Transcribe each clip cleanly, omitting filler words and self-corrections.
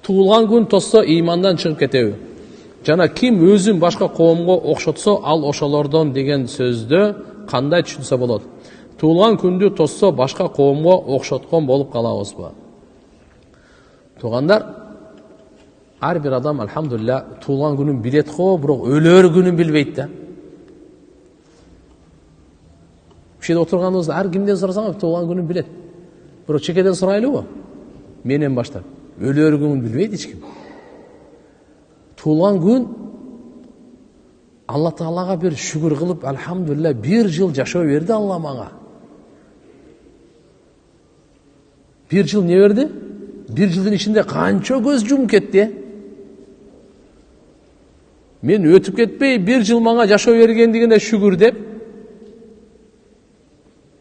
Туылған күн тосса имандан шығып кетеби. Жана ким өзүн башка коомго окшотсо, ал ошолордон деген сөздү кандай түшүнсө болот? Туылған күндү тосса башка коомго окшоткон болуп калабызбы? Туугандар, ар бир адам алхамдулилля туылған күнүн билет го, бирок өлөр күнүн билбейт да. Бушеде отурганыбыз ар кимден сурасаңыз туылған күнүн билет. Бирок чекеден сурайлыбы? Менен баштап. Өлөр күнүн билбейт эч ким. Туылған күн Алла Таалага бир шүгүр кылып, алхамдулилля, бир жыл жашоо берди Алла мага. Бир жыл не берди? Бир жылдын ичинде канча көз жумуп кетти. Мен өтүп кетпей, бир жыл мага жашоо бергендигине шүгүр деп,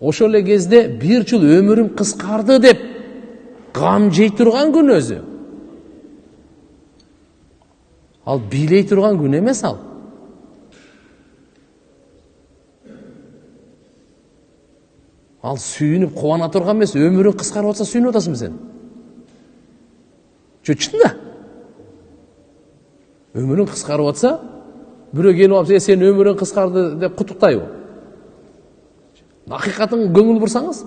ошол эле кезде бир жыл өмүрүм кыскарды деп гам жей турган күн өзү. Ал бийлей турган күн эмес ал. Ал сүйүнүп кубана турган эмес, өмүрүң кыскарып атса сүйүнүп атасың сен. Чынында. Өмүрүң кыскарып атса, бирөө келип алып, сен өмүрүң кыскарды деп куттуктайбы? Акыйкатын көңүл бурсаңыз,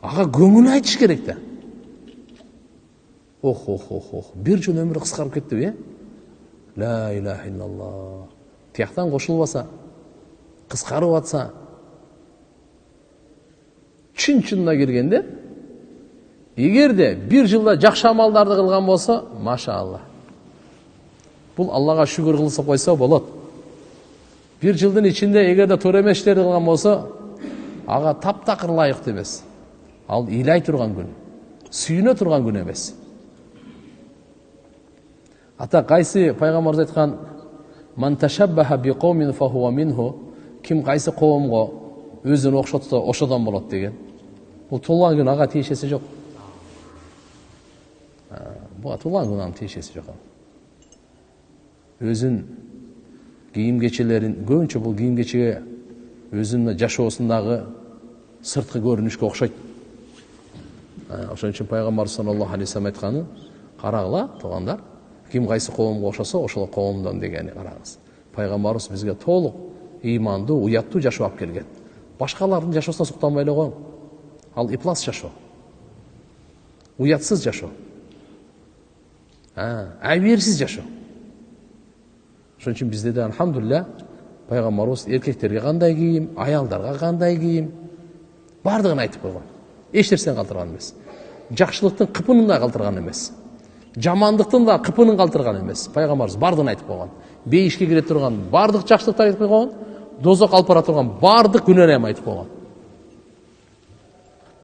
ага көңүл айтыш керек да. Ох, бир жыл өмүрү кыскарып кетти, э? Ла илаха илlallah. Тияктан кошулбаса, кыскарып атса, чын-чынына келгенде, эгерде бир жылда жакшы амалдарды кылган болсо, машалла. Бул Аллага шүгүр кылса койсо болот. Бир жылдын ичинде эгерде туура эмес иштерди кылган болсо, ага таптакыр лайыктуу эмес. Ал ыйлай турган күн, сүйүнө турган күн эмес. Ата кайсы пайгамбарыбыз айткан: "Ман ташаббаха би каумин фа хува минху", ким кайсы коомго өзүн окшотсо ошодон болот деген. Бул туылган күн ага тиешеси жок. Бул туылган күн ага тиешеси жок. Өзүн кийим кечелерин, көбүнчө бул кийим кечеге өзүнүн жашоосундагы сырткы көрүнүшкө окшойт. Ошон үчүн пайгамбар саллаллаху алейхи вассалам айтканы: "Карагыла, туугандар, ким кайсы коомго окшосо, ошол коомдон" дегени карагыз. Пайгамбарыбыз бизге толук ыймандуу, уяттуу жашоо алып келген. Башкалардын жашоосуна суктанбай эле коюң. Ал иплас жашоо. Уятсыз жашоо. Айберсиз жашоо. Ошон үчүн бизде да алхамдулилля пайгамбарыбыз эркектерге кандай кийим, аялдарга кандай кийим, бардыгын айтып койгон. Эч нерсени калтырган эмес. Жакшылыктын кыпынын да калтырган эмес. Жамандыктын да кыпынын калтырган эмес. Пайгамбарыбыз бардыгын айтып койгон. Бейишке кире турган бардык жакшылыктарды айтып койгон, дозок алып бара турган бардык күнөөнү айтып койгон.